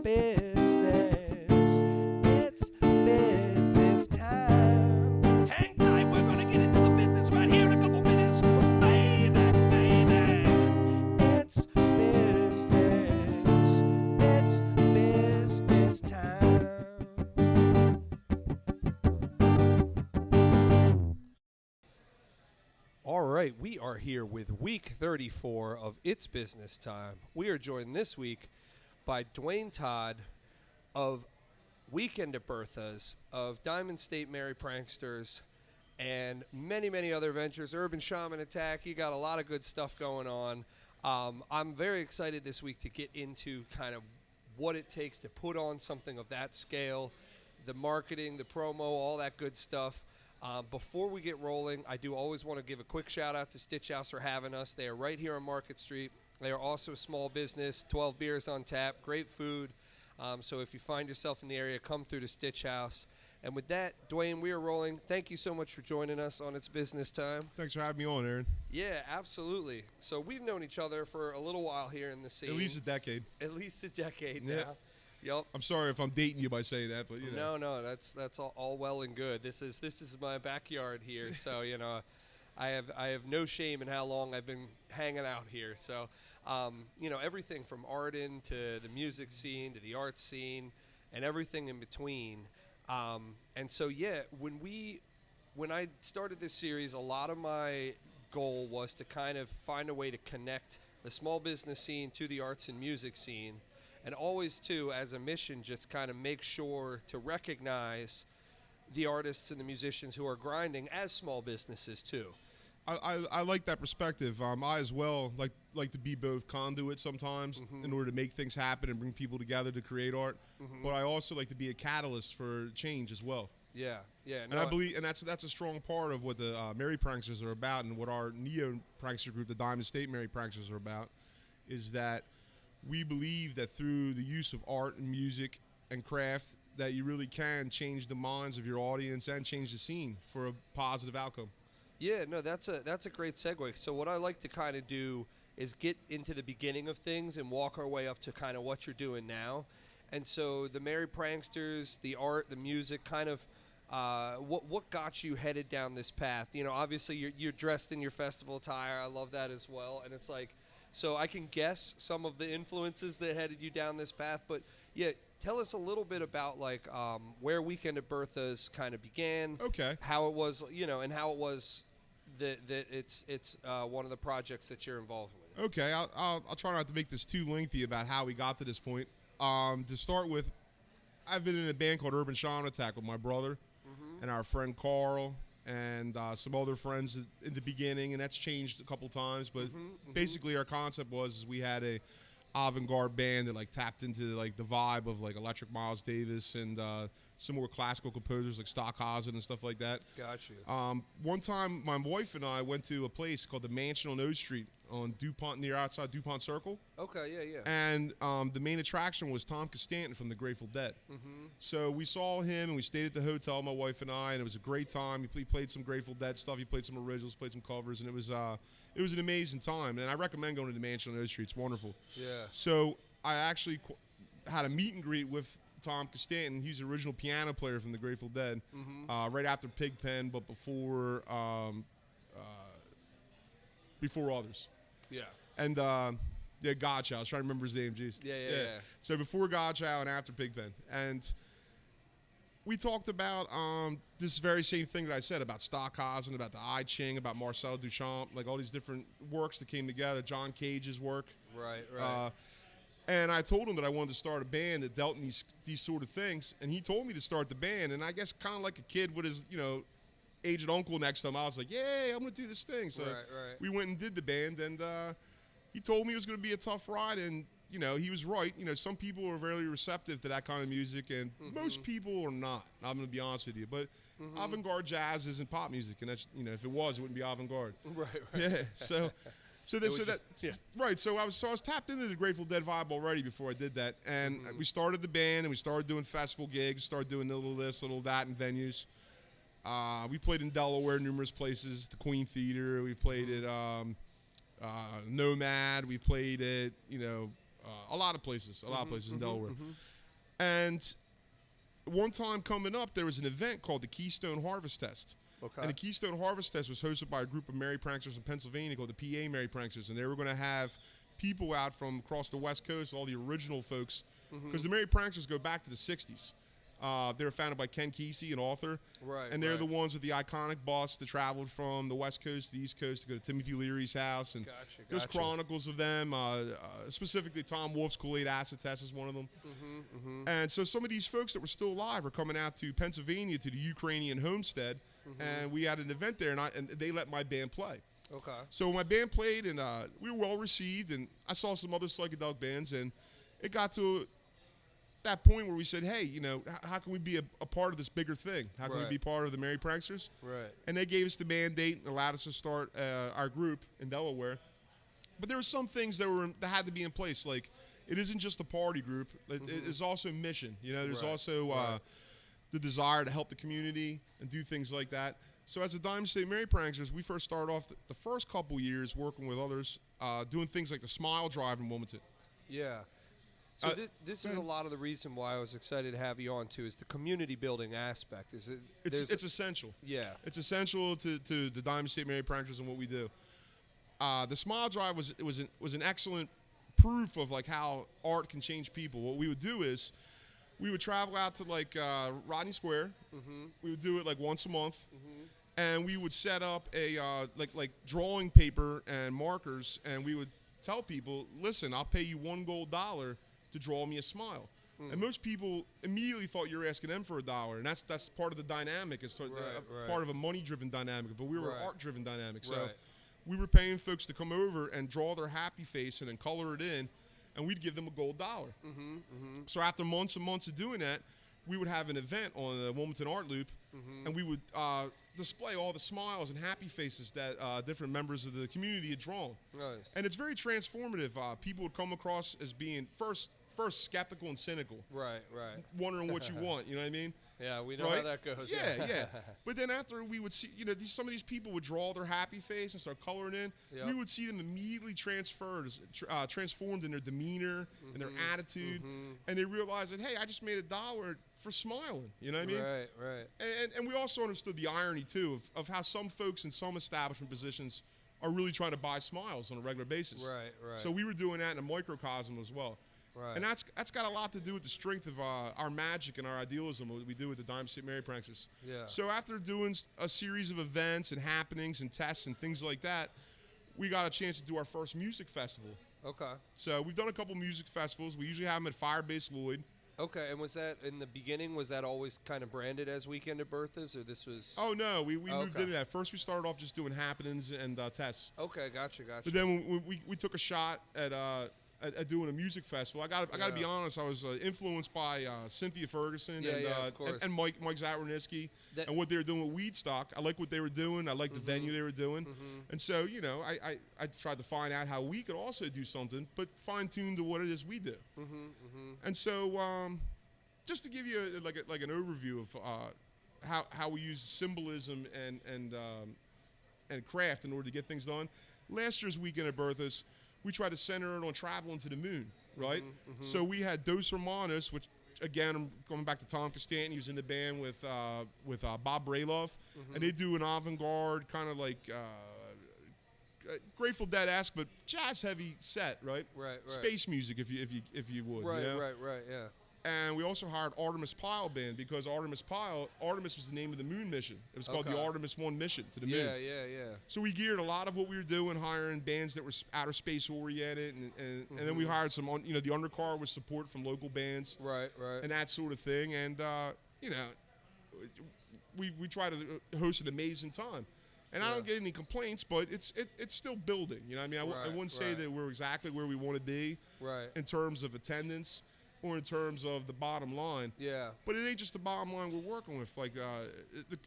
business. It's business time. Hang tight, we're gonna get into the business right here in a couple minutes. Baby, baby. It's business. It's business time. All right, we are here with week 34 of It's Business Time. We are joined this week by Dwayne Todd of Weekend At Bertha's, of Diamond State Merry Pranksters, and many, many other ventures. Urban Shaman Attack, you got a lot of good stuff going on. I'm very excited this week to get into kind of what it takes to put on something of that scale, the marketing, the promo, all that good stuff. Before we get rolling, I do always want to give a quick shout out to Stitch House for having us. They are right here on Market Street. They are also a small business, 12 beers on tap, great food. So if you find yourself in the area, come through to Stitch House. And with that, Dwayne, we are rolling. Thank you so much for joining us on It's Business Time. Thanks for having me on, Aaron. Yeah, absolutely. So we've known each other for a little while here in the scene. At least a decade. At least a decade Yeah. now. Yep. I'm sorry if I'm dating you by saying that, but you know. No, that's all well and good. This is my backyard here, so you know, I have no shame in how long I've been hanging out here. So, you know, everything from Arden to the music scene to the art scene, and everything in between. And so yeah, when I started this series, a lot of my goal was to kind of find a way to connect the small business scene to the arts and music scene. And always, too, as a mission, just kind of make sure to recognize the artists and the musicians who are grinding as small businesses, too. I like that perspective. I as well like to be both conduit sometimes in order to make things happen and bring people together to create art. But I also like to be a catalyst for change as well. Yeah. And I believe, and that's a strong part of what the Merry Pranksters are about, and what our neo prankster group, the Diamond State Merry Pranksters, are about, is that we believe that through the use of art and music and craft, that you really can change the minds of your audience and change the scene for a positive outcome. Yeah, no, that's a great segue. So what I like to kind of do is get into the beginning of things and walk our way up to kind of what you're doing now. And so the Merry Pranksters, the art, the music, kind of what got you headed down this path? You know, obviously you're dressed in your festival attire. I love that as well. And it's like, so I can guess some of the influences that headed you down this path, but yeah, tell us a little bit about like where Weekend at Bertha's kind of began. Okay. How it was, you know, and how it was that it's one of the projects that you're involved with. Okay, I'll try not to make this too lengthy about how we got to this point. To start with, I've been in a band called Urban Shaman Attack with my brother and our friend Carl and some other friends in the beginning, and that's changed a couple times. But basically, our concept was we had a avant-garde band that like tapped into like the vibe of like Electric Miles Davis and some more classical composers like Stockhausen and stuff like that. Gotcha. One time, my wife and I went to a place called the Mansion on O Street on DuPont, near outside DuPont Circle. Okay, yeah. And the main attraction was Tom Costanton from the Grateful Dead. So we saw him, and we stayed at the hotel, my wife and I, and it was a great time. He played some Grateful Dead stuff. He played some originals, played some covers, and it was an amazing time. And I recommend going to the Mansion on O Street. It's wonderful. Yeah. So I actually had a meet and greet with Tom Costanton. He's the original piano player from the Grateful Dead, right after Pigpen, but before others. Yeah. And Godchild. I was trying to remember his name. Jeez. Yeah. So before Godchild and after Pigpen. And we talked about this very same thing that I said about Stockhausen, about the I Ching, about Marcel Duchamp, like all these different works that came together, John Cage's work. Right. And I told him that I wanted to start a band that dealt in these sort of things. And he told me to start the band. And I guess kind of like a kid with his, aged uncle next to him, I was like, yay, I'm going to do this thing. So we went and did the band. And he told me it was going to be a tough ride. And, he was right. Some people are very receptive to that kind of music. And most people are not. I'm going to be honest with you. But avant-garde jazz isn't pop music. And that's, if it was, it wouldn't be avant-garde. Right. Yeah. So I was tapped into the Grateful Dead vibe already before I did that, and we started the band and we started doing festival gigs, started doing a little this, little that in venues. We played in Delaware, numerous places, the Queen Theater. We played at Nomad. We played at a lot of places in Delaware. And one time coming up, there was an event called the Keystone Harvest Test. Okay. And the Keystone Harvest Test was hosted by a group of Merry Pranksters in Pennsylvania called the PA Merry Pranksters. And they were going to have people out from across the West Coast, all the original folks, because the Merry Pranksters go back to the 60s. They were founded by Ken Kesey, an author. Right. And they're the ones with the iconic bus that traveled from the West Coast to the East Coast to go to Timothy Leary's house. And there's chronicles of them, specifically Tom Wolfe's Kool-Aid Acid Test is one of them. And so some of these folks that were still alive are coming out to Pennsylvania to the Ukrainian homestead. And we had an event there, and they let my band play. Okay. So my band played, and we were well received, and I saw some other psychedelic bands, and it got to that point where we said, hey, you know, how can we be a part of this bigger thing? How can we be part of the Merry Pranksters? Right. And they gave us the mandate and allowed us to start our group in Delaware. But there were some things that had to be in place, like it isn't just a party group. It's also mission. You know, there's also the desire to help the community and do things like that. So as the Diamond State Merry Pranksters, we first started off the first couple years working with others, doing things like the Smile Drive in Wilmington. Yeah. So this is a lot of the reason why I was excited to have you on too, is the community building aspect. It's essential. Yeah. It's essential to the Diamond State Merry Pranksters and what we do. The Smile Drive was an excellent proof of like how art can change people. What we would do is we would travel out to like Rodney Square. We would do it like once a month. And we would set up a like drawing paper and markers, and we would tell people, listen, I'll pay you $1 gold to draw me a smile. And most people immediately thought you were asking them for $1, and that's part of the dynamic. It's part of a money-driven dynamic, but we were an art-driven dynamic. So we were paying folks to come over and draw their happy face and then color it in, and we'd give them $1 gold. So after months and months of doing that, we would have an event on the Wilmington Art Loop, and we would display all the smiles and happy faces that different members of the community had drawn. Nice. And it's very transformative. People would come across as being first skeptical and cynical. Right. Wondering what you want, you know what I mean? Yeah, we know how that goes. Yeah. But then after we would see, you know, some of these people would draw their happy face and start coloring in. Yep. We would see them immediately transformed in their demeanor and their attitude. And they realized that, hey, I just made $1 for smiling. You know what I mean? Right. And we also understood the irony, too, of how some folks in some establishment positions are really trying to buy smiles on a regular basis. Right. So we were doing that in a microcosm as well. Right. And that's got a lot to do with the strength of our magic and our idealism, what we do with the Diamond State Merry Pranksters. Yeah. So after doing a series of events and happenings and tests and things like that, we got a chance to do our first music festival. Okay. So we've done a couple music festivals. We usually have them at Firebase Lloyd. Okay, and was that in the beginning? Was that always kind of branded as Weekend at Bertha's, or this was? Oh no, we moved into that. First, we started off just doing happenings and tests. Okay, gotcha. But then we took a shot at doing a music festival. I got to be honest. I was influenced by Cynthia Ferguson and Mike Zatwarnitzky and what they were doing with Weedstock. I like what they were doing. I like the venue they were doing. And so, you know, I tried to find out how we could also do something, but fine-tuned to what it is we do. And so, just to give you like an overview of how we use symbolism and craft in order to get things done. Last year's Weekend at Bertha's, we tried to center it on traveling to the moon, right? So we had Dos Hermanos, which, again, I'm going back to Tom Costanti. He was in the band with Bob Braylove. And they do an avant-garde kind of like Grateful Dead-esque, but jazz-heavy set, right? Right. Space music, if you would. Right, you know? right, yeah. And we also hired Artemis Pyle Band because Artemis was the name of the moon mission. It was called the Artemis 1 mission to the moon. Yeah. So we geared a lot of what we were doing, hiring bands that were outer space oriented, and then we hired some, the undercar with support from local bands. Right. And that sort of thing. And, we try to host an amazing time. And I don't get any complaints, but it's still building. You know what I mean? I wouldn't say that we're exactly where we want to be in terms of attendance or in terms of the bottom line. Yeah. But it ain't just the bottom line we're working with. Like,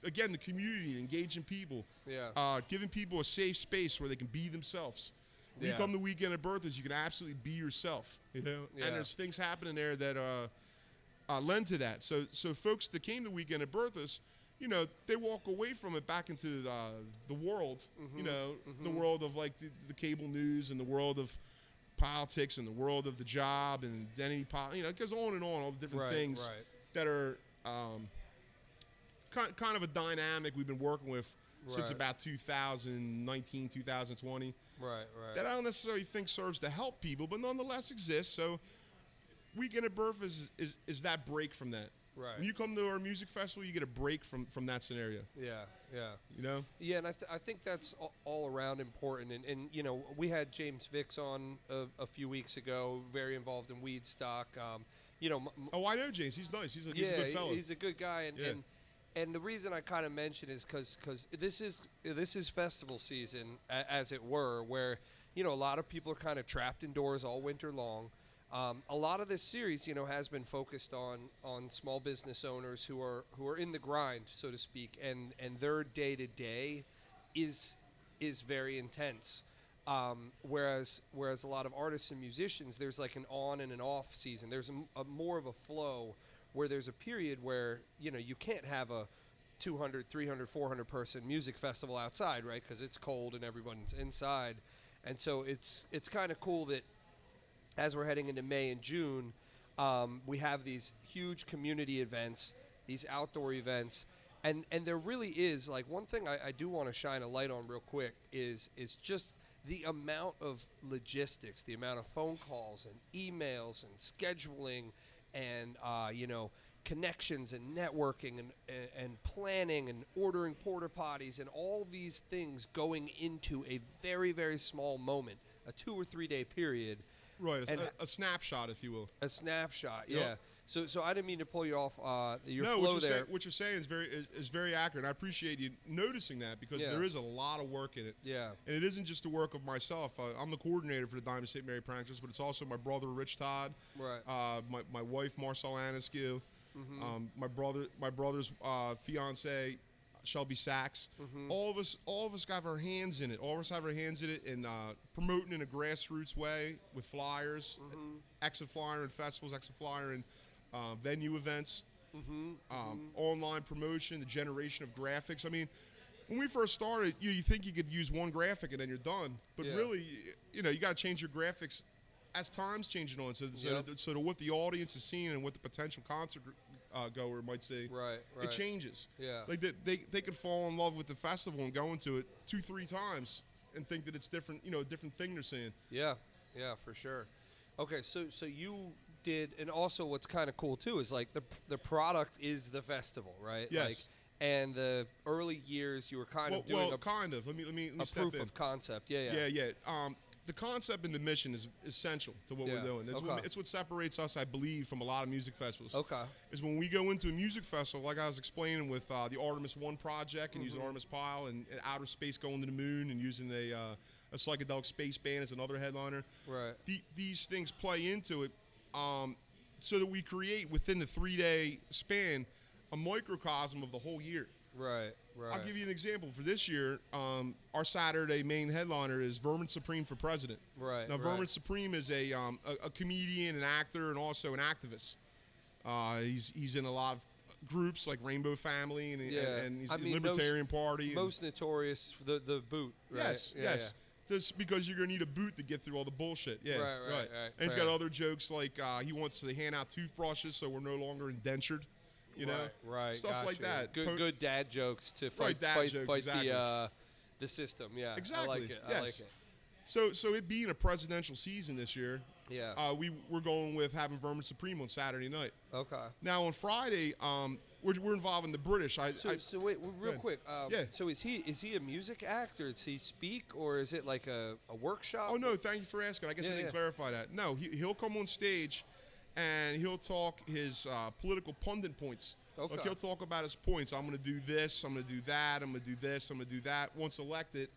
again, the community, engaging people. Yeah. Giving people a safe space where they can be themselves. When you come to Weekend at Bertha's, you can absolutely be yourself, you know? Yeah. And there's things happening there that lend to that. So folks that came to Weekend at Bertha's, they walk away from it back into the world, the world of like the cable news and the world of politics and the world of the job and identity, it goes on and on, all the different things that are kind of a dynamic we've been working with since about 2019, 2020. Right. That I don't necessarily think serves to help people, but nonetheless exists. So Weekend at Bertha is that break from that. Right. When you come to our music festival, you get a break from that scenario. Yeah. You know? Yeah, and I think that's all around important. And we had James Vicks on a few weeks ago, very involved in Weedstock. I know James. He's nice. He's a good fellow. He's a good guy. And the reason I kind of mention is because this is festival season, as it were, where a lot of people are kind of trapped indoors all winter long. A lot of this series, has been focused on small business owners who are in the grind, so to speak, and their day to day is very intense. Whereas a lot of artists and musicians, there's like an on and an off season. There's a more of a flow where there's a period where you can't have a 200, 300, 400 person music festival outside, right? Because it's cold and everyone's inside, and so it's kind of cool that, as we're heading into May and June, we have these huge community events, these outdoor events, and there really is, like, one thing I do want to shine a light on real quick is just the amount of logistics, the amount of phone calls and emails and scheduling and connections and networking and planning and ordering porta potties and all these things going into a very, very small moment, a 2 or 3 day period. Right, a snapshot, if you will. A snapshot, yeah. Yep. So I didn't mean to pull you off your flow what you're saying is very accurate. And I appreciate you noticing that because there is a lot of work in it. Yeah. And it isn't just the work of myself. I'm the coordinator for the Diamond State Merry Pranksters, but it's also my brother, Rich Todd. Right. My wife, Marcel Aniskew. Mm-hmm. My brother's fiance, Shelby Sachs. Mm-hmm. All of us got our hands in it. All of us have our hands in it in promoting in a grassroots way with flyers, exit flyer and festivals, exit flyer and venue events, online promotion, the generation of graphics. I mean, when we first started, you think you could use one graphic and then you're done, but really, you got to change your graphics as time's changing on, so that what the audience is seeing and what the potential concert goer might see, right. It changes. Yeah. Like they could fall in love with the festival and go into it 2-3 times and think that it's different, a different thing they're seeing. Yeah, for sure. Okay, so you did, and also what's kind of cool too is like the product is the festival, right? Yes. Like, and the early years you were kind of doing a step proof in. of concept. Yeah. The concept and the mission is essential to what we're doing. It's what separates us, I believe, from a lot of music festivals. Okay. Is when we go into a music festival, like I was explaining with the Artemis 1 project and using Artemis Pile and outer space going to the moon and using a psychedelic space band as another headliner. Right. These things play into it so that we create within the 3-day span a microcosm of the whole year. Right. I'll give you an example. For this year, our Saturday main headliner is Vermin Supreme for President. Right. Now, Vermin Supreme is a comedian, an actor, and also an activist. He's in a lot of groups like Rainbow Family, and he's in the Libertarian Party. Most notorious, the boot. Right? Yes. Just because you're going to need a boot to get through all the bullshit. Yeah, right. And he's got other jokes like he wants to hand out toothbrushes so we're no longer indentured. Right. Stuff like that. Good dad jokes to fight exactly. the system. Yeah, exactly. I like it. Yes. I like it. So it being a presidential season this year, we're going with having Vermin Supreme on Saturday night. Okay. Now on Friday, we're involving the British. So wait, real quick. So is he a music act, or does he speak, or is it like a workshop? Oh no, thank you for asking. I guess I didn't clarify that. No, he'll come on stage. And he'll talk his political pundit points. Okay. Like he'll talk about his points. I'm going to do this. I'm going to do that. I'm going to do this. I'm going to do that. Once elected,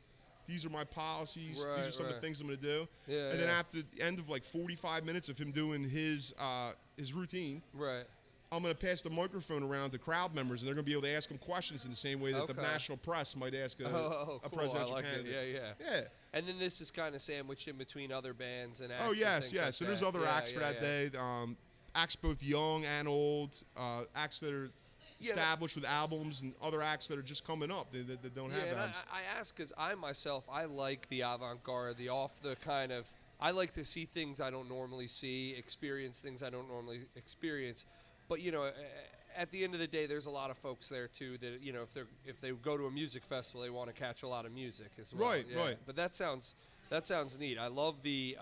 these are my policies. These are some of the things I'm going to do. Yeah, and then after the end of like 45 minutes of him doing his routine, right, I'm going to pass the microphone around to crowd members, and they're going to be able to ask him questions in the same way that the national press might ask a presidential candidate. Yeah. And then this is kind of sandwiched in between other bands and acts. Oh, yes. Like So there's other acts for that day. Acts both young and old. Acts that are established with albums, and other acts that are just coming up that don't have albums. I ask because I myself, I like the avant-garde, the off the kind of I like to see things I don't normally see, experience things I don't normally experience. But at the end of the day, there's a lot of folks there too that if they go to a music festival, they want to catch a lot of music as well. Right, yeah. right. But that sounds neat. I love the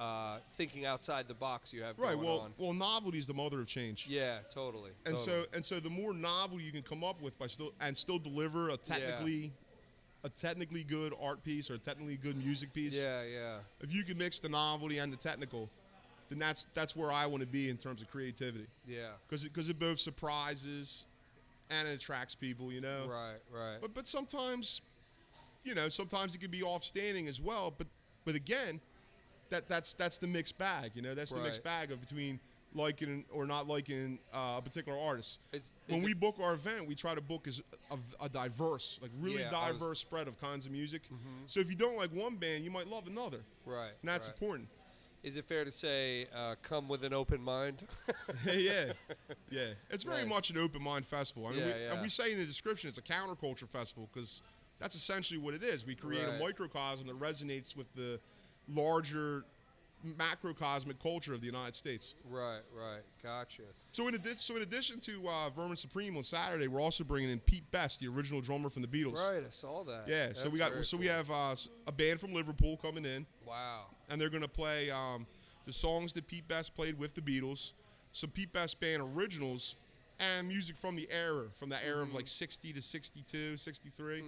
thinking outside the box you have Right. going on. Well, novelty is the mother of change. Yeah, totally. And totally. so the more novel you can come up with still deliver a technically good art piece or a technically good music piece. Yeah, yeah. If you can mix the novelty and the technical, then that's where I want to be in terms of creativity. Yeah. Because it both surprises and it attracts people, Right, right. But sometimes, sometimes it can be offstanding as well. But again, that's the mixed bag. That's the mixed bag of between liking or not liking a particular artist. When we book our event, we try to book as a diverse, really diverse spread of kinds of music. Mm-hmm. So if you don't like one band, you might love another. Right. And that's right. important. Is it fair to say come with an open mind? Yeah. It's very Nice. much an open mind festival. I mean, Yeah. and we say in the description it's a counterculture festival because that's essentially what it is. We create Right. a microcosm that resonates with the larger macrocosmic culture of the United States. Right. Gotcha. So in addition to Vermin Supreme on Saturday, we're also bringing in Pete Best, the original drummer from the Beatles. Right, I saw that. Yeah. That's We very cool. have a band from Liverpool coming in, Wow. and they're going to play the songs that Pete Best played with the Beatles, some Pete Best band originals, and music from the era of like 60 to 62, 63.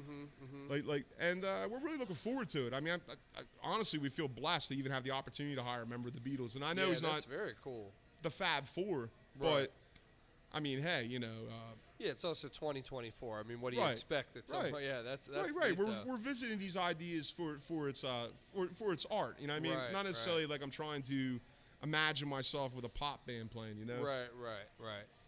And we're really looking forward to it. I mean, I honestly, we feel blessed to even have the opportunity to hire a member of the Beatles. And I know he's that's not very cool. the Fab Four, Right. but I mean, hey, Yeah, it's also 2024. I mean, what do you Right. expect? At some Right. point? Yeah, that's right. neat, though. We're visiting these ideas for its art. You know what I mean? Right, Not necessarily like I'm trying to imagine myself with a pop band playing. Right.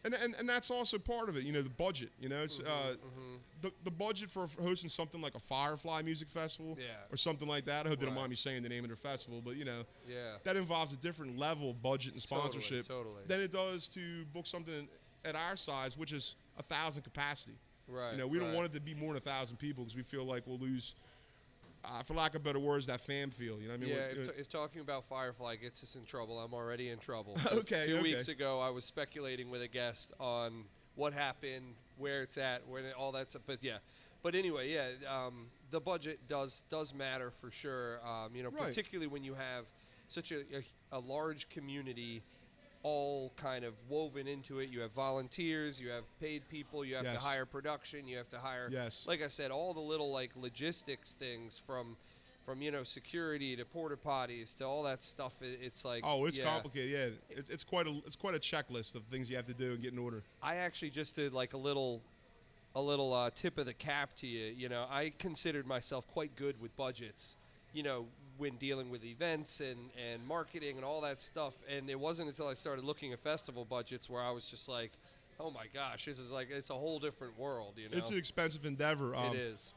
And that's also part of it, the budget. It's the budget for hosting something like a Firefly Music Festival, Yeah. or something like that. I hope they don't Right. mind me saying the name of their festival, but Yeah. that involves a different level of budget and sponsorship Totally. than it does to book something at our size, which is 1,000 capacity. Right. We don't right. want it to be more than 1,000 people because we feel like we'll lose, for lack of better words, that fan feel. You know what I mean? Yeah, if talking about Firefly gets us in trouble, I'm already in trouble. Okay, 2 okay. weeks ago, I was speculating with a guest on what happened, where it's at, all that stuff. But anyway, the budget does matter for sure. Right. Particularly when you have such a large community all kind of woven into it. You have volunteers, you have paid people, you have to Yes. hire production, you have to hire, Yes. like I said, all the little like logistics things from security to porta potties to all that stuff. It's like, Oh, it's yeah. complicated. Yeah, it's quite a checklist of things you have to do and get in order. I actually just did like a little tip of the cap to you. I considered myself quite good with budgets. When dealing with events and marketing and all that stuff. And it wasn't until I started looking at festival budgets where I was just like, oh my gosh, this is like, it's a whole different world, It's an expensive endeavor. It is.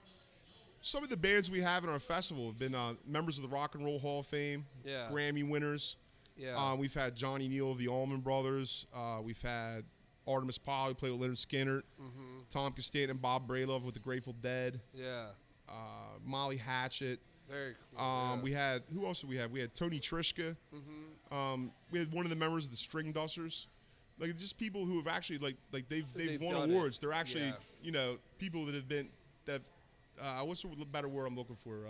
Some of the bands we have in our festival have been members of the Rock and Roll Hall of Fame, Yeah. Grammy winners. Yeah. We've had Johnny Neal of the Allman Brothers. We've had Artemis Pyle, who played with Leonard Skinner. Tom Costanza and Bob Bralove with the Grateful Dead. Yeah. Molly Hatchet. Very cool. Yeah. We had, who else did we have? We had Tony Trischka. We had one of the members of the String Dusters. Like, just people who have actually they've won done awards. it. They're actually Yeah. people that have what's the better word I'm looking for?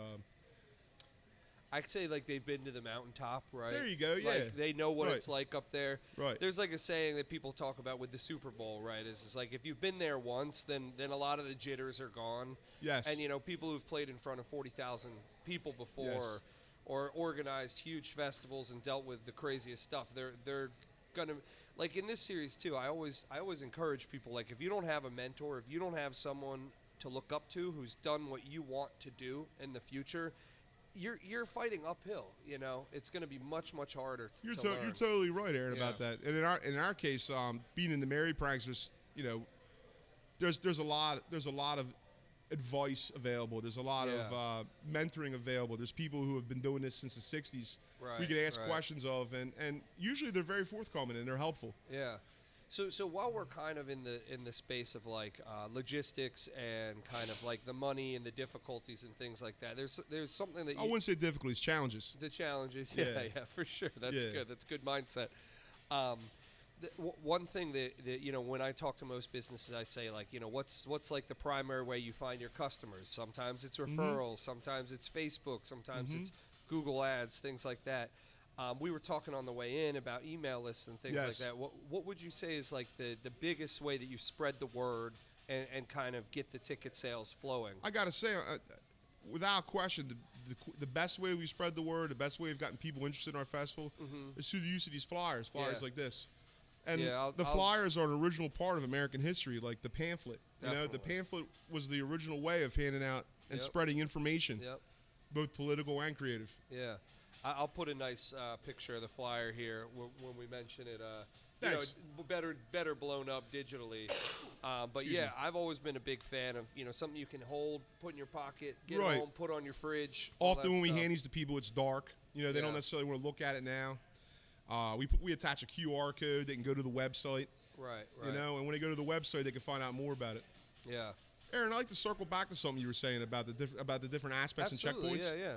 I'd say like they've been to the mountaintop, right? There you go, yeah. Like they know what Right. it's like up there. Right. There's like a saying that people talk about with the Super Bowl, right? It's like if you've been there once, then a lot of the jitters are gone. Yes. And people who've played in front of 40,000 people before, Yes. or organized huge festivals and dealt with the craziest stuff, they're gonna, like in this series too. I always encourage people, like, if you don't have a mentor, if you don't have someone to look up to who's done what you want to do in the future, you're fighting uphill. It's going to be much harder. You're to learn. you're totally right, Aaron, about Yeah. that. And in our case, being in the Merry Pranksters, there's a lot of advice available. There's a lot of mentoring available. There's people who have been doing this since the '60s. Right, we can ask right. questions of, and usually they're very forthcoming and they're helpful. Yeah. So while we're kind of in the space of like logistics and kind of like the money and the difficulties and things like that, there's something that I wouldn't say difficulties, challenges. the challenges, yeah, for sure. That's good. That's good mindset. One thing that you know, when I talk to most businesses, I say like, you know, what's like the primary way you find your customers? Sometimes it's referrals, sometimes it's Facebook, sometimes it's Google Ads, things like that. We were talking on the way in about email lists and things like that. What would you say is like the biggest way that you spread the word and kind of get the ticket sales flowing? I got to say, without question, the best way we spread the word, the best way we've gotten people interested in our festival is through the use of these flyers like this. And the flyers are an original part of American history, like the pamphlet. Definitely. You know, the pamphlet was the original way of handing out and spreading information, both political and creative. Yeah. I'll put a nice picture of the flyer here when we mention it. You know, better blown up digitally. But I've always been a big fan of, you know, something you can hold, put in your pocket, get home, put on your fridge. Often when we hand these to people, it's dark. You know, they don't necessarily want to look at it now. We attach a QR code. They can go to the website. Right. You know, and when they go to the website, they can find out more about it. Yeah. Aaron, I'd like to circle back to something you were saying about the different aspects and checkpoints. Yeah.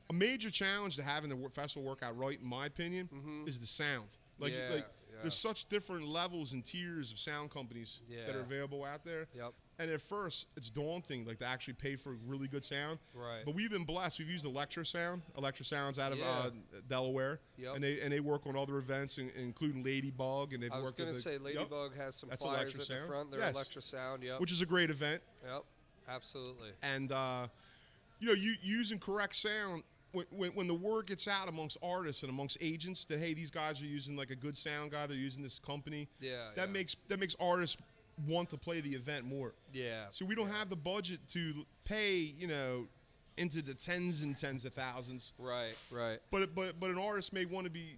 A major challenge to having the festival work out right, in my opinion, is the sound. There's such different levels and tiers of sound companies that are available out there. Yep. And at first, it's daunting, like to actually pay for really good sound. Right. But we've been blessed. We've used Electra Sound's out of Delaware. Yep. And they work on other events, including Ladybug. And they've I was going to say Ladybug has some That's flyers Electra at the Sound. front. They're Electra Sound. Yep. Which is a great event. Yep. Absolutely. And you know, using correct sound. When the word gets out amongst artists and amongst agents that, hey, these guys are using like a good sound guy, they're using this company. That makes artists want to play the event more. Yeah. So we don't have the budget to pay, you know, into the tens and tens of thousands. Right. But an artist may want to be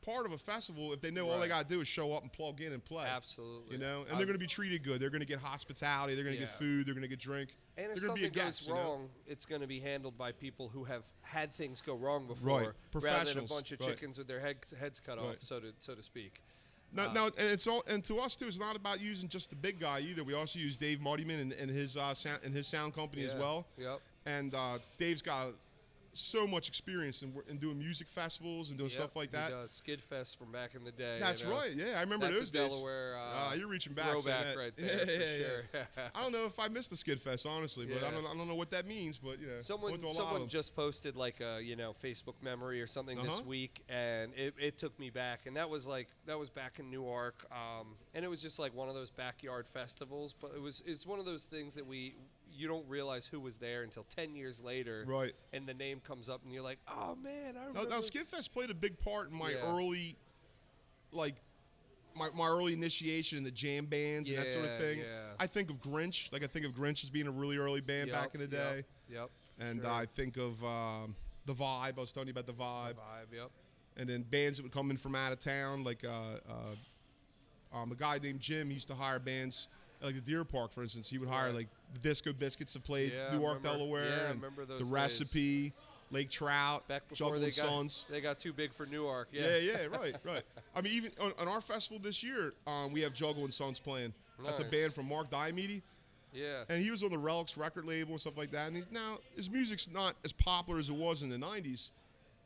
part of a festival if they know all they got to do is show up and plug in and play. Absolutely. You know, and they're going to be treated good. They're going to get hospitality. They're going to get food. They're going to get drink. And if they're something guest, goes wrong, it's going to be handled by people who have had things go wrong before, Right. rather than a Professionals. bunch of chickens with their heads cut off, so to speak. Now, and it's all, and to us too, it's not about using just the big guy either. We also use Dave Muddyman and his sound company as well. Yep. And Dave's got so much experience in doing music festivals and doing stuff like that. He does Skid Fest from back in the day. That's right. Yeah, I remember those days. Delaware. You're reaching back. Throwback right there. Sure. I don't know if I missed the Skid Fest honestly, but I don't know what that means. But you know, someone just posted like a Facebook memory or something this week, and it took me back, and that was back in Newark, and it was just like one of those backyard festivals, but it's one of those things that you don't realize who was there until 10 years later. Right. And the name comes up and you're like, oh man, I remember. Now Skidfest played a big part in my early, like, my early initiation in the jam bands and that sort of thing. Yeah. I think of Grinch. Like, I think of Grinch as being a really early band back in the day. Yep. And I think of The Vibe. I was telling you about The Vibe. Yep. And then bands that would come in from out of town, like a guy named Jim. He used to hire bands. Like the Deer Park, for instance, he would hire like the Disco Biscuits to play Newark, Delaware. Yeah, I and remember those The days. Recipe, Lake Trout, Back before Jungle Sons. they got too big for Newark. Yeah, right. I mean, even on our festival this year, we have Juggle and Sons playing. That's a band from Mark Diamede. Yeah. And he was on the Relics record label and stuff like that. And his music's not as popular as it was in the 90s.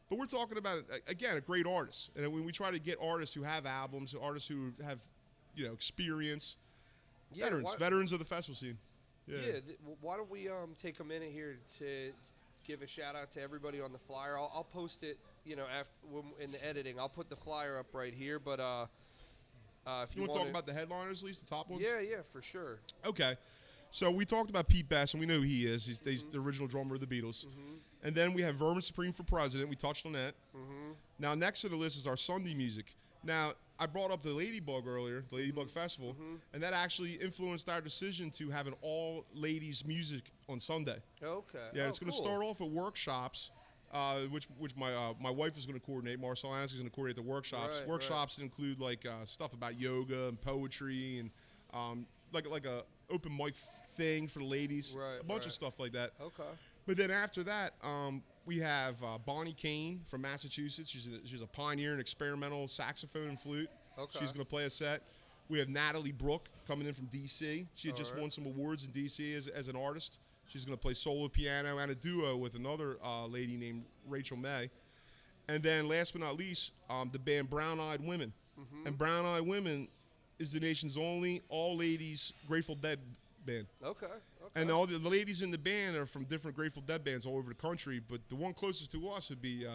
But we're talking about, again, a great artist. And when we try to get artists who have albums, artists who have, you know, experience, veterans of the festival scene. Yeah. Why don't we take a minute here to give a shout out to everybody on the flyer. I'll post it, you know, in the editing. I'll put the flyer up right here. But if you want to talk about the headliners, at least the top ones. Yeah, for sure. Okay. So we talked about Pete Best, and we know who he is. He's the original drummer of the Beatles. And then we have Vermin Supreme for president. We touched on that. Now, next to the list is our Sunday music. Now, I brought up the Ladybug earlier, the Ladybug Festival, and that actually influenced our decision to have an all-ladies music on Sunday. Okay. Yeah, it's going to start off at workshops, which my wife is going to coordinate. Marcel Annis is going to coordinate the workshops. Workshops include like stuff about yoga and poetry and like a open mic thing for the ladies, a bunch of stuff like that. Okay. But then after that, we have Bonnie Kane from Massachusetts. She's a pioneer in experimental saxophone and flute. Okay. She's going to play a set. We have Natalie Brooke coming in from D.C. She had just right. won some awards in D.C. as an artist. She's going to play solo piano and a duo with another lady named Rachel May. And then last but not least, the band Brown Eyed Women. And Brown Eyed Women is the nation's only all-ladies Grateful Dead band. Okay. And all the ladies in the band are from different Grateful Dead bands all over the country, but the one closest to us would be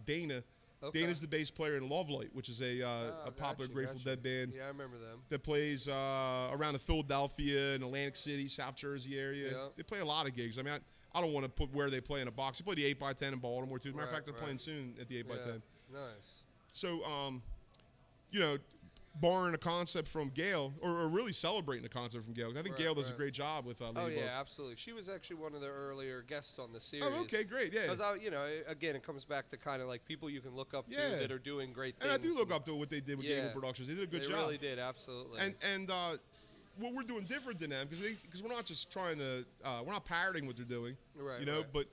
Dana. Okay. Dana's the bass player in Love Light, which is a popular Grateful Dead band. Yeah, I remember them. That plays around the Philadelphia and Atlantic City, South Jersey area. Yeah. They play a lot of gigs. I mean, I don't want to put where they play in a box. They play the 8x10 in Baltimore, too. As a matter of fact, they're playing soon at the 8x10. Nice. So, you know, borrowing a concept from Gail, or really celebrating a concept from Gail. I think Gail does a great job with Ladybug. Oh, yeah, absolutely. She was actually one of the earlier guests on the series. Oh, okay, great, yeah. Because, again, it comes back to kind of like people you can look up to that are doing great things. And I do look up to what they did with Gable Productions. They did a good job. They really did, absolutely. And what we're doing different than them, because we're not just trying to, we're not parroting what they're doing, you know, but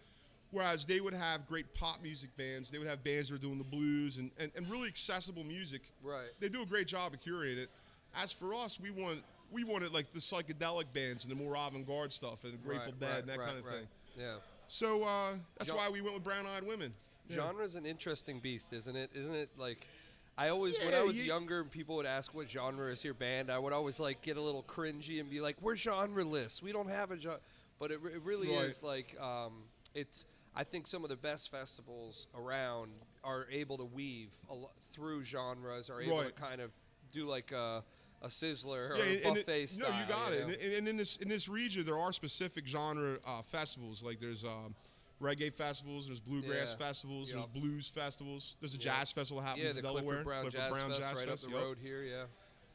whereas they would have great pop music bands, they would have bands that are doing the blues and really accessible music. Right. They do a great job of curating it. As for us, we wanted like the psychedelic bands and the more avant-garde stuff and the Grateful Dead and that kind of thing. Yeah. So that's why we went with Brown Eyed Women. Genre's an interesting beast, isn't it? Isn't it like, I always, when I was younger and people would ask what genre is your band, I would always like get a little cringy and be like, we're genreless. We don't have a genre. But it really is like, I think some of the best festivals around are able to weave through genres, are able to kind of do like a Sizzler or a buffet style. No, you got it. And in this region, there are specific genre festivals. Like there's reggae festivals, there's bluegrass festivals, there's blues festivals, there's a jazz festival that happens in Delaware. Clifford Brown Jazz Fest right up the road here,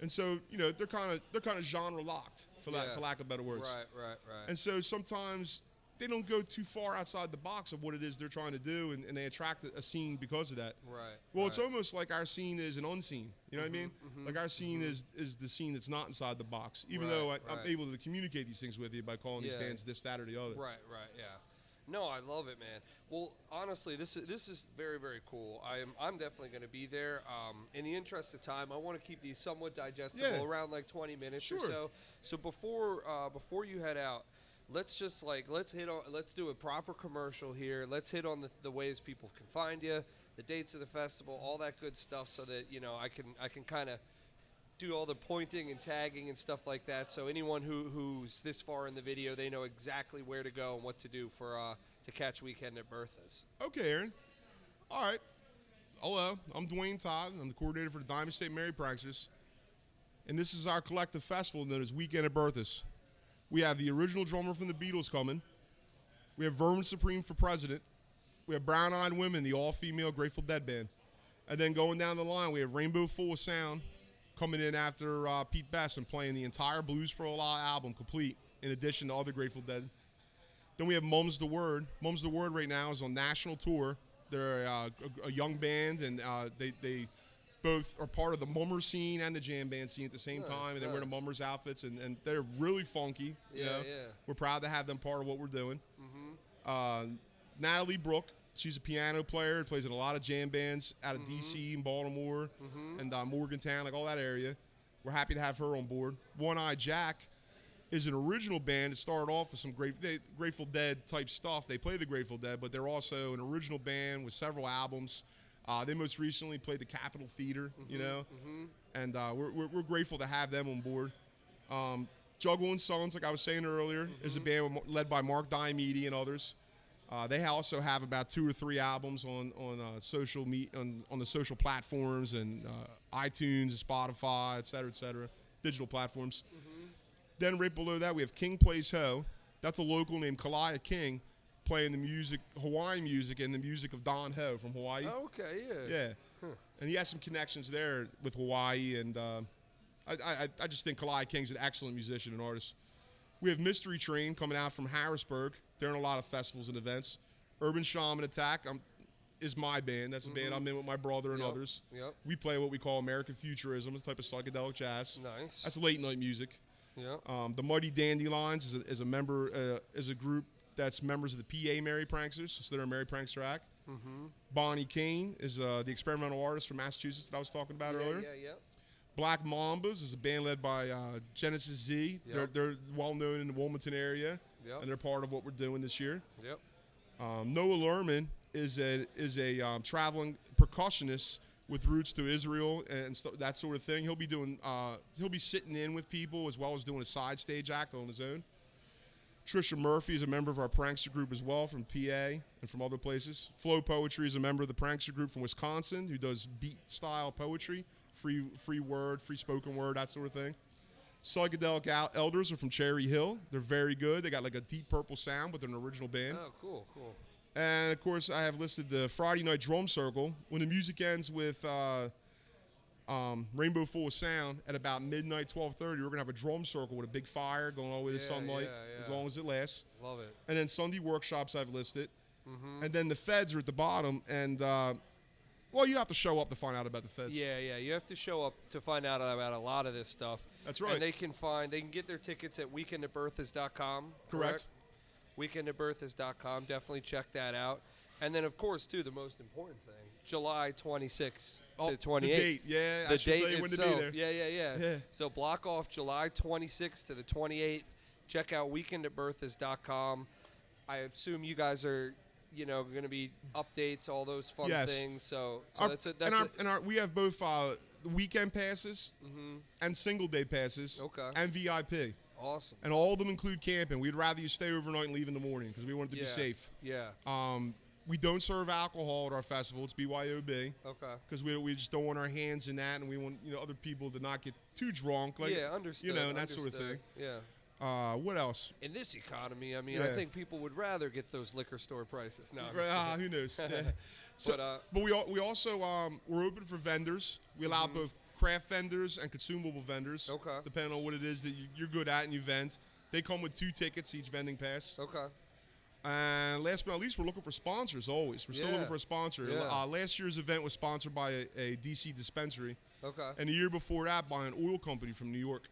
And so they're kind of genre locked for lack of better words. Right. And so sometimes they don't go too far outside the box of what it is they're trying to do, and they attract a scene because of that. Right. Well, it's almost like our scene is an unseen. You know what I mean? Like our scene is the scene that's not inside the box, even though I'm able to communicate these things with you by calling these bands this, that, or the other. Right, yeah. No, I love it, man. Well, honestly, this is very, very cool. I'm definitely going to be there. In the interest of time, I want to keep these somewhat digestible, around like 20 minutes or so. So before you head out, let's do a proper commercial here. Let's hit on the ways people can find you, the dates of the festival, all that good stuff, so that I can kind of do all the pointing and tagging and stuff like that. So anyone who's this far in the video, they know exactly where to go and what to do to catch Weekend at Bertha's. Okay, Aaron. All right. Hello, I'm Dwayne Todd. I'm the coordinator for the Diamond State Merry Pranksters, and this is our collective festival known as Weekend at Bertha's. We have the original drummer from the Beatles coming. We have Vermin Supreme for president. We have Brown Eyed Women, the all-female Grateful Dead band. And then going down the line, we have Rainbow Full of Sound coming in after Pete Best and playing the entire Blues for a Law album complete, in addition to other Grateful Dead. Then we have Mum's the Word. Mum's the Word right now is on national tour. They're a young band, and they both are part of the mummer scene and the jam band scene at the same time, and they wear the mummers outfits, and they're really funky. We're proud to have them part of what we're doing. Natalie Brooke, she's a piano player, plays in a lot of jam bands out of D.C. and Baltimore and Morgantown, like all that area. We're happy to have her on board. One Eye Jack is an original band that started off with some Grateful Dead type stuff. They play the Grateful Dead, but they're also an original band with several albums. They most recently played the Capitol Theater, and we're grateful to have them on board. Juggle and Sons, like I was saying earlier, is a band led by Mark Diamede and others. They also have about 2 or 3 albums on the social platforms and iTunes, Spotify, et cetera, digital platforms. Then right below that, we have King Plays Ho. That's a local named Kalaya King, playing the music, Hawaiian music, and the music of Don Ho from Hawaii. Oh, okay, yeah. And he has some connections there with Hawaii, and I just think Kalaya King's an excellent musician and artist. We have Mystery Train coming out from Harrisburg. They're in a lot of festivals and events. Urban Shaman Attack is my band. That's a band I'm in with my brother and others. We play what we call American Futurism, it's a type of psychedelic jazz. Nice. That's late night music. The Muddy Dandelions is a group that's members of the PA Merry Pranksters, so they're a Merry Prankster act. Bonnie Kane is the experimental artist from Massachusetts that I was talking about earlier. Black Mambas is a band led by Genesis Z. Yep. They're well known in the Wilmington area, Yep. and they're part of what we're doing this year. Yep. Noah Lerman is a traveling percussionist with roots to Israel and that sort of thing. He'll be sitting in with people as well as doing a side stage act on his own. Trisha Murphy is a member of our prankster group as well from PA and from other places. Flow Poetry is a member of the prankster group from Wisconsin who does beat style poetry, free word, free spoken word, that sort of thing. Psychedelic Elders are from Cherry Hill. They're very good. They got like a deep purple sound, but they're an original band. Oh, cool. And of course, I have listed the Friday Night Drum Circle. When the music ends with Rainbow Full of Sound at about midnight, 12:30, we're gonna have a drum circle with a big fire going all the way to sunlight, as long as it lasts. Love it. And then Sunday workshops I've listed, Mm-hmm. and then the Feds are at the bottom. And well, you have to show up to find out about the Feds. Yeah. You have to show up to find out about a lot of this stuff. That's right. And they can get their tickets at WeekendAtBerthas.com. Correct. WeekendAtBerthas.com. Definitely check that out. And then, of course, too, the most important thing, July 26th to 28th. The date, yeah. The I should date tell you when to itself. be there. Yeah. So block off July 26th to the 28th. Check out WeekendAtBerthas.com. I assume you guys are, going to be updates, all those fun things. So we have both weekend passes and single day passes and VIP. Awesome. And all of them include camping. We'd rather you stay overnight and leave in the morning because we want it to be safe. Yeah. We don't serve alcohol at our festival. It's BYOB. Okay. Because we just don't want our hands in that, and we want other people to not get too drunk. Understood. And that sort of thing. Yeah. What else? In this economy, I think people would rather get those liquor store prices. No, Who knows? Yeah. But we also we're open for vendors. We allow both craft vendors and consumable vendors. Okay. Depending on what it is that you're good at and you vend. They come with 2 tickets each vending pass. Okay. And last but not least, we're looking for sponsors always. We're still looking for a sponsor. Yeah. Last year's event was sponsored by a DC dispensary. Okay. And the year before that by an oil company from New York.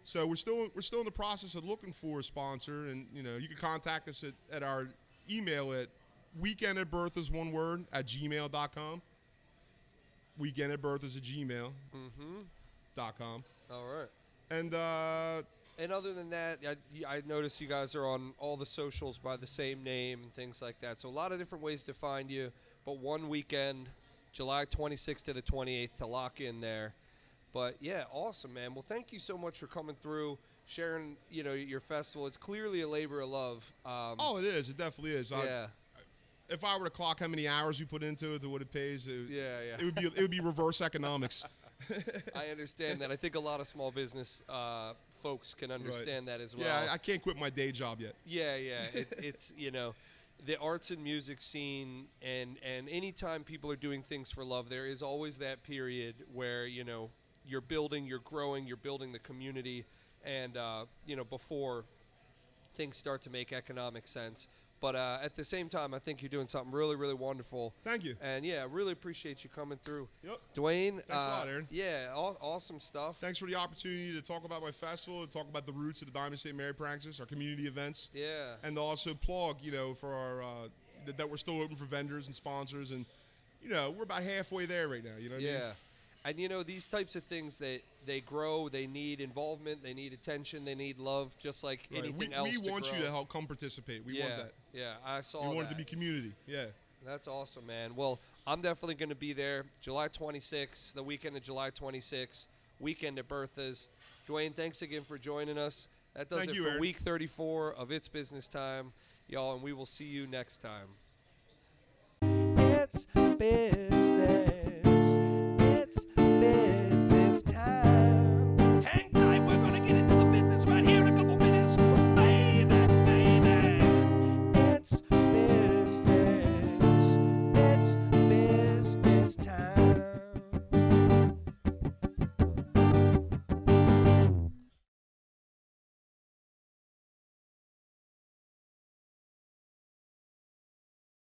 So we're still in the process of looking for a sponsor, and you can contact us at our email at WeekenAtBertha's one word at gmail.com. WeekenAtBertha's at gmail.com. All right. And other than that, I noticed you guys are on all the socials by the same name and things like that. So a lot of different ways to find you, but one weekend, July 26th to the 28th, to lock in there. But yeah, awesome, man. Well, thank you so much for coming through, sharing, your festival. It's clearly a labor of love. It is. It definitely is. Yeah. If I were to clock how many hours we put into it to what it pays, it would be reverse economics. I understand that. I think a lot of small business folks can understand that as well. Yeah, I can't quit my day job yet. Yeah. It's the arts and music scene, and anytime people are doing things for love, there is always that period where you're building, you're growing, you're building the community, and before things start to make economic sense. But at the same time, I think you're doing something really, really wonderful. Thank you. And yeah, really appreciate you coming through. Yep. Dwayne. Thanks a lot, Aaron. Yeah, awesome stuff. Thanks for the opportunity to talk about my festival, to talk about the roots of the Diamond State Merry Pranksters, our community events. Yeah. And to also plug, for our that we're still open for vendors and sponsors, and we're about halfway there right now. You know what I mean? And these types of things, they grow, they need involvement, they need attention, they need love, just like anything else. We want you to help come participate. We want that. Yeah, I saw that. We want it to be community. Yeah. That's awesome, man. Well, I'm definitely going to be there July 26th, the weekend of July 26th, Weekend at Bertha's. Dwayne, thanks again for joining us. That does it for Aaron. week 34 of It's Business Time, y'all, and we will see you next time. It's business.